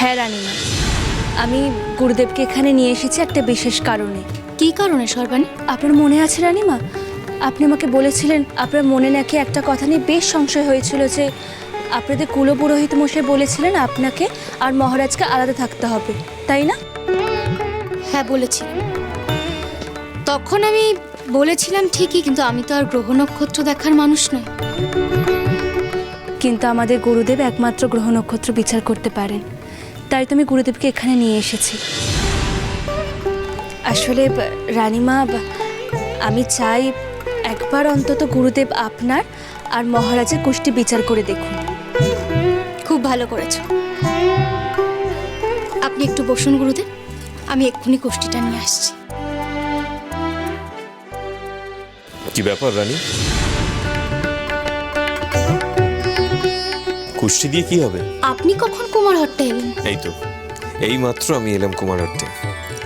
হ্যাঁ রানীমা, আমি গুরুদেবকে এখানে নিয়ে এসেছি একটা বিশেষ কারণে। কী কারণে সর্বাণী? আপনার মনে আছে রানীমা, আপনি আমাকে বলেছিলেন আপনার মনে নাকি একটা কথা নিয়ে বেশ সংশয় হয়েছিল যে আপনাদের কুলপুরোহিত মশাই বলেছিলেন আপনাকে আর মহারাজকে আলাদা থাকতে হবে, তাই না? হ্যাঁ বলেছিলাম। তখন আমি বলেছিলাম ঠিকই, কিন্তু আমি তো আর গ্রহ নক্ষত্র দেখার মানুষ নই। কিন্তু আমাদের গুরুদেব একমাত্র গ্রহ নক্ষত্র বিচার করতে পারেন, তাই তো আমি গুরুদেবকে এখানে নিয়ে এসেছি। আসলে রানীমা, আমি চাই একবার অন্তত গুরুদেব আপনার আর মহারাজের কুষ্টি বিচার করে দেখুন। খুব ভালো করেছ। আপনি একটু বসুন গুরুদেব, আমি এক্ষুনি কুষ্টিটা নিয়ে আসছি। কি ব্যাপার রানী? কুষ্টি দিয়ে কি হবে? আপনি কখন কুমারহট্টে এলেন? এই তো এই মাত্র আমি এলাম কুমারহট্টে।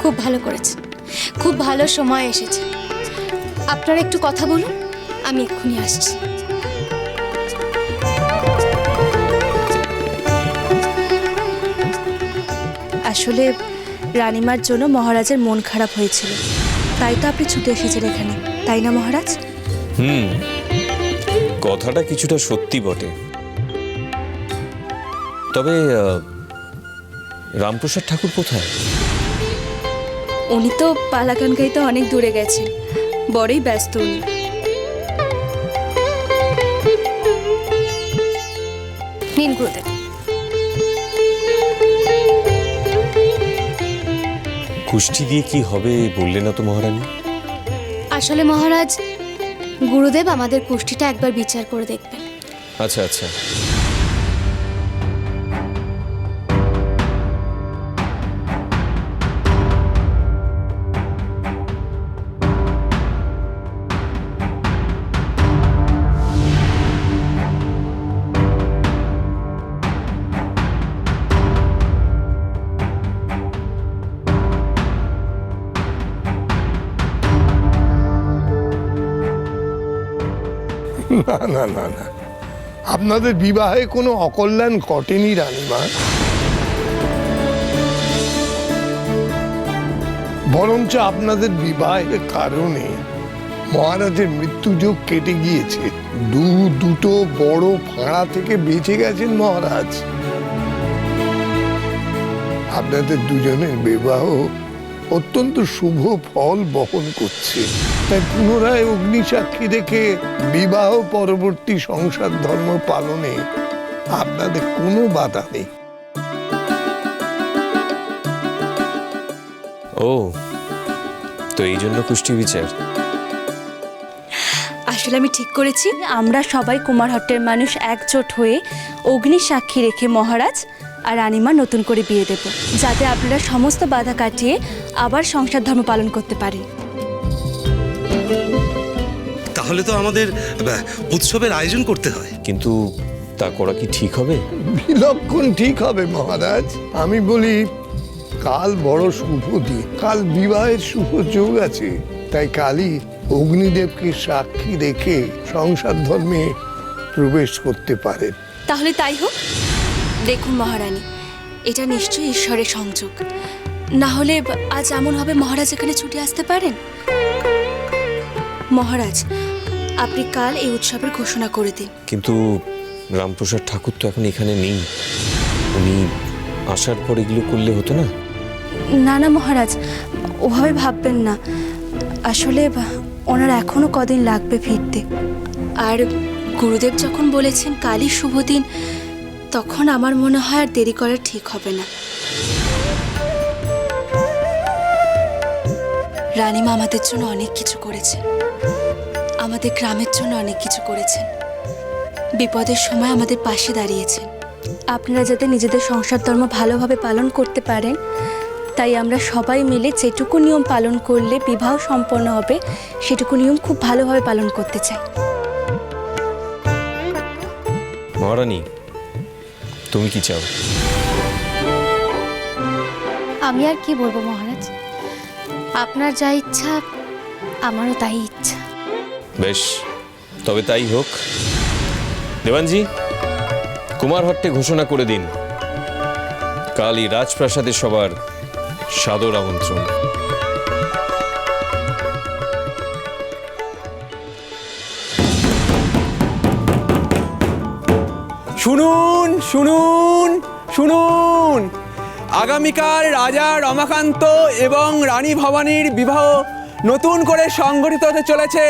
খুব ভালো করেছেন, খুব ভালো সময় এসেছে। আপনারা একটু কথা বলুন, আমি এক্ষুনি আসছি। আসলে রানীমার জন্য মহারাজের মন খারাপ হয়েছিল, তাই তো আপনি ছুটে এসেছেন এখানে, তাই না মহারাজ? কথাটা কিছুটা সত্যি বটে। তবে রামপ্রসাদ ঠাকুর কোথায়? উনি তো পালাগান গাইতে অনেক দূরে গেছেন, বড়ই ব্যস্ত উনি। নিন গুরুদেব। কুষ্টি দিয়ে কি হবে বললে না তো মহারানী? আসলে মহারাজ, গুরুদেব আমাদের কুষ্টিটা একবার বিচার করে দেখবেন। আচ্ছা আচ্ছা, না না না না, আপনাদের বিবাহে কোনো অকল্যাণ ঘটেনি রানীমা, বরঞ্চ আপনাদের বিবাহের কারণে মহারাজের মৃত্যুযোগ কেটে গিয়েছে। দুটো বড় ফাঁড়া থেকে বেঁচে গেছেন মহারাজ। আপনাদের দুজনের বিবাহ অত্যন্ত শুভ ফল বহন করছে, তাই পুনরায় অগ্নিসাক্ষী রেখে বিবাহ পরবর্তী সংসার ধর্ম পালনে আপনাদের কোনো বাধা নেই। ও তো এই জন্য কুষ্টি বিচার। আসলে আমি ঠিক করেছি, আমরা সবাই কুমারহট্টের মানুষ একজোট হয়ে অগ্নি সাক্ষী রেখে মহারাজ আর রানীমা নতুন করে বিয়ে দেব, যাতে আপনারা সমস্ত বাধা কাটিয়ে আবার সংসার ধর্ম পালন করতে পারেন। তাহলে তো আমাদের উৎসবের আয়োজন করতে হয়। কিন্তু তা করা কি ঠিক হবে? বিলক্ষণ ঠিক হবে মহারাজ। আমি বলি, কাল বড় শুভ দিন, কাল বিবাহের শুভ যোগ আছে, তাই কালই অগ্নিদেবকে সাক্ষী রেখে সংসার ধর্মে প্রবেশ করতে পারেন। তাহলে তাই হোক। দেখুন মহারানী, এটা নিশ্চয়ই ঈশ্বরের সংযোগ, না হলে আজ এমন হবে মহারাজ এখানে ছুটে আসতে পারেন। মহারাজ, আপনি কাল এই উৎসবের ঘোষণা করে দিন। কিন্তু রামপ্রসাদ ঠাকুর তো এখন এখানে নেই, উনি আসার পর এগুলো করলে হতো না? না না মহারাজ, ওভাবে ভাববেন না। আসলে ওনার এখনো কদিন লাগবে ফিরতে, আর গুরুদেব যখন বলেছেন কালই শুভ দিন, তখন আমার মনে হয় আর দেরি করা ঠিক হবে না। রানীমা আমাদের জন্য অনেক কিছু করেছেন, আমাদের গ্রামের জন্য অনেক কিছু করেছেন, বিপদের সময় আমাদের পাশে দাঁড়িয়েছেন। আপনারা যাতে নিজেদের সংসার ধর্ম ভালোভাবে পালন করতে পারেন, তাই আমরা সবাই মিলে যেটুকু নিয়ম পালন করলে বিবাহ সম্পন্ন হবে সেটুকু নিয়ম খুব ভালোভাবে পালন করতে চাই। মহারানী, তুমি কি চাও? আমি আর কি বলবো মহারাজ, আপনার যা ইচ্ছা আমারও তাই ইচ্ছা। বেশ, তবে তাই হোক। দেওয়ানজি, কুমারহট্টে ঘোষণা করে দিন কালই রাজপ্রাসাদে সবার সাদর আমন্ত্রণ। শুনুন শুনুন শুনুন, আগামীকাল রাজা রমাকান্ত এবং রানী ভবানীর বিবাহ নতুন করে সংগঠিত হতে চলেছে।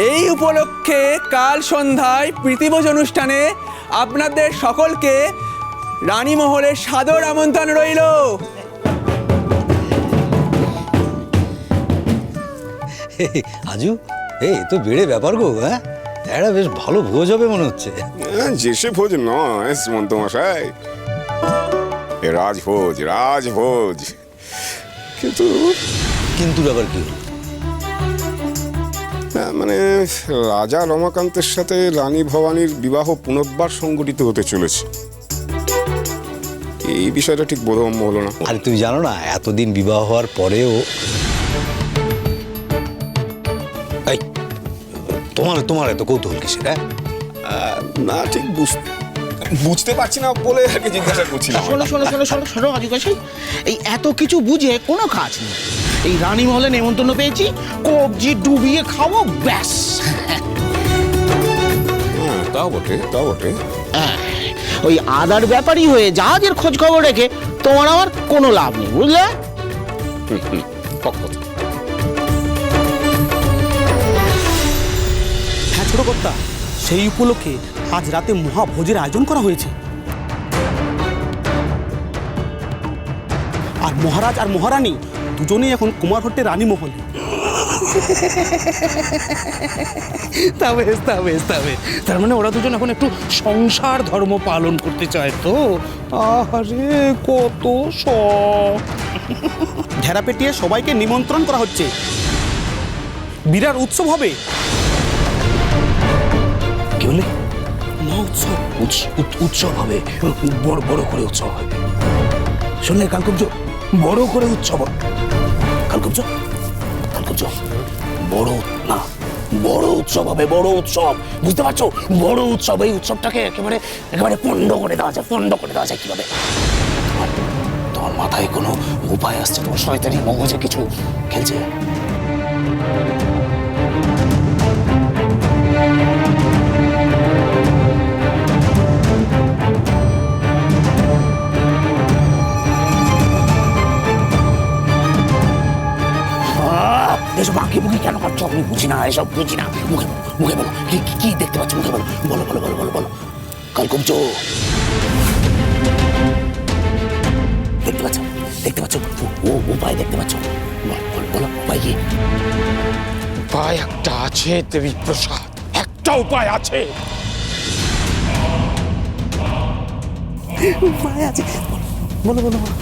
এই উপলক্ষে কাল সন্ধ্যায় প্রীতিভোজ অনুষ্ঠানে আপনাদের সকলকে রানী মহলের সাদর আমন্ত্রণ রইল। আজু এই তো বেড়ে ব্যাপার গো। হ্যাঁ, একটা বেশ ভালো ভোজ হবে মনে হচ্ছে। যেসে ভোজ নয় শ্রীমন্ত মশাই, এ রাজভোজ রাজভোজ। কিন্তু কিন্তু আবার কি হলো? মানে রাজা রমাকান্তের সাথে রানী ভবানীর বিবাহ পুনর্বার সংগঠিত হতে চলেছে, এই বিষয়টা ঠিক বোধগম্য হলো না। আরে তুমি জানো না, এতদিন বিবাহ হওয়ার পরেও এই তোমার তোমার এত কৌতূহল কিসের? হ্যাঁ, না ঠিক বুঝতে পারছি না বলে আর কি জিজ্ঞাসা করছিলাম। শোনো শোনো শোনো শোনো শোনো আদিবাসী, এই এত কিছু বুঝে কোনো কাজ নেই। এই রানী মহলে নেমন্তন্ন পেয়েছি, কবজি ডুবিয়ে খাবো ব্যাস। হ্যাঁ, তাও বটে তাও বটে। হ্যাঁ, ওই আদার ব্যাপারই হয়ে জাহাজের খোঁজ খবর রেখে তোমার আমার কোনো লাভ নেই, বুঝলে? পক্ষ। হ্যাঁ ছোট কর্তা, সেই উপলক্ষে আজ রাতে মহাভোজের আয়োজন করা হয়েছে। আর মহারাজ আর মহারানী দুজনেই এখন কুমারহট্টের রানী মহলে। তা বেশ তা বেশ তা বেশ, তার মানে ওরা দুজন এখন একটু সংসার ধর্ম পালন করতে চায় তো। আরে কত শখ! ঢেরা পেটিয়ে সবাইকে নিমন্ত্রণ করা হচ্ছে, বিরাট উৎসব হবে। কি বলে? মহোৎসব উৎসব হবে, বড় বড় করে উৎসব হবে। শুনলে কালকুব্জ, বড় করে উৎসব। কালকুব্জ কালকুব্জ, বড় না বড় উৎসব হবে, বড় উৎসব, বুঝতে পারছো? বড় উৎসব। এই উৎসবটাকে একেবারে একেবারে পণ্ড করে দেওয়া যায়, পণ্ড করে দেওয়া যায় কিভাবে? তোমার মাথায় কোনো উপায় আসছে? তোমার শয়তানি মগজে কিছু খেলছে? এসব আঁকি বুকি কেন করছো? আমি বুঝি না, এসব বুঝি না। মুখে মুখে বলো, কি কি দেখতে পাচ্ছ? মুখে বলো, বলো বলো বলো বলো বলো। কালকুব্জ, দেখতে পাচ্ছ? দেখতে পাচ্ছ? ও উপায় দেখতে পাচ্ছ? বলো বলো, উপায় কি? উপায় একটা আছে দেবী প্রসাদ, একটা উপায় আছে। উপায় আছে, বলো বলো বলো,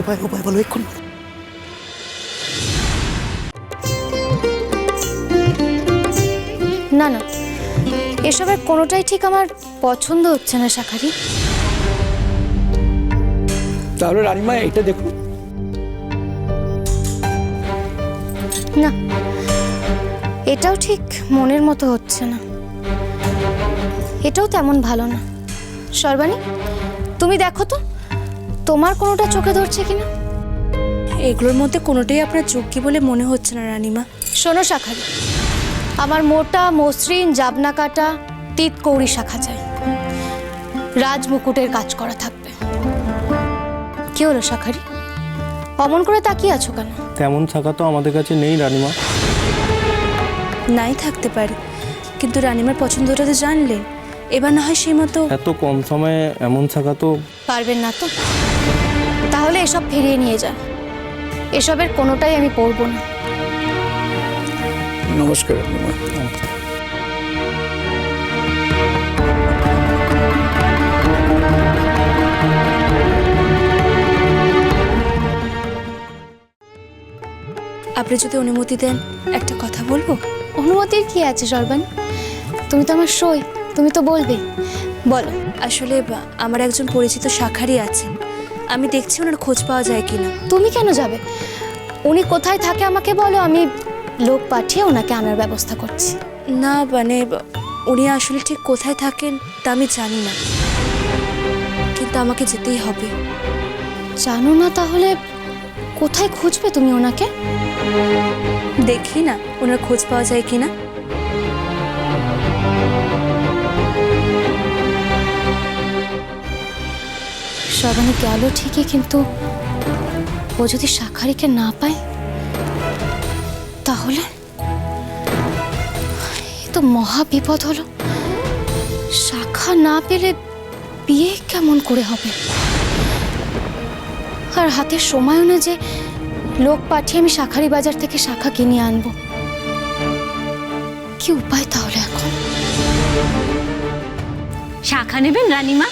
উপায় উপায় বলো এক্ষুনি। না না, এসবের কোনোটাই ঠিক আমার পছন্দ হচ্ছে না শাখারি। তাহলে রানীমা এটা দেখুন। না, এটাও ঠিক মনের মতো হচ্ছে না, এটাও তেমন ভালো না। সর্বাণী, তুমি দেখো তো তোমার কোনোটা চোখে ধরছে কিনা। এগুলোর মধ্যে কোনোটাই আপনার যোগ্য বলে মনে হচ্ছে না রানীমা। শোনো শাখারি, আমার মোটা মসৃণ জাবনা কাটা তিত কৌড়ি শাখা চাই, রাজমুকুটের কাজ করা থাকবে। কি হলো শাখারি, অমন করে তাকিয়ে আছো কেন? তেমন শাখা তো আমাদের কাছে নেই রানীমা। নাই থাকতে পারে, কিন্তু রানীমার পছন্দটা তো জানলেন, এবার না হয় সেই মতো। এত কম সময়ে এমন শাখা তো পারবেন না তো? তাহলে এসব ফিরিয়ে নিয়ে যান, এসবের কোনোটাই আমি পরবো না। নমস্কার। আপনি যদি অনুমতি দেন একটা কথা বলবো। অনুমতির কি আছে সর্বাণী, তুমি তো আমার সই, তুমি তো বলবে, বলো। আসলে আমার একজন পরিচিত শাখারি আছেন, আমি দেখছি ওনার খোঁজ পাওয়া যায় কিনা। তুমি কেন যাবে? উনি কোথায় থাকে আমাকে বলো, আমি লোক পাঠিয়ে ওনাকে আনার ব্যবস্থা করছি। না মানে উনি আসলে ঠিক কোথায় থাকেন তা আমি জানি না, কিন্তু আমাকে যেতেই হবে। জানো না তাহলে কোথায় খুঁজবে তুমি ওনাকে? দেখি না ওনার খোঁজ পাওয়া যায় কিনা। সর্বাণী গেল ঠিকই, কিন্তু ও যদি শাখারিকে না পায় তাহলে এ তো মহা বিপদ হলো। শাখা না পেলে বিয়ে কেমন করে হবে? আর হাতের সময়ও না যে লোক পাঠিয়ে আমি শাখারি বাজার থেকে শাখা কিনে আনবো। কি উপায় তাহলে এখন? শাখা নেবেন রানীমা?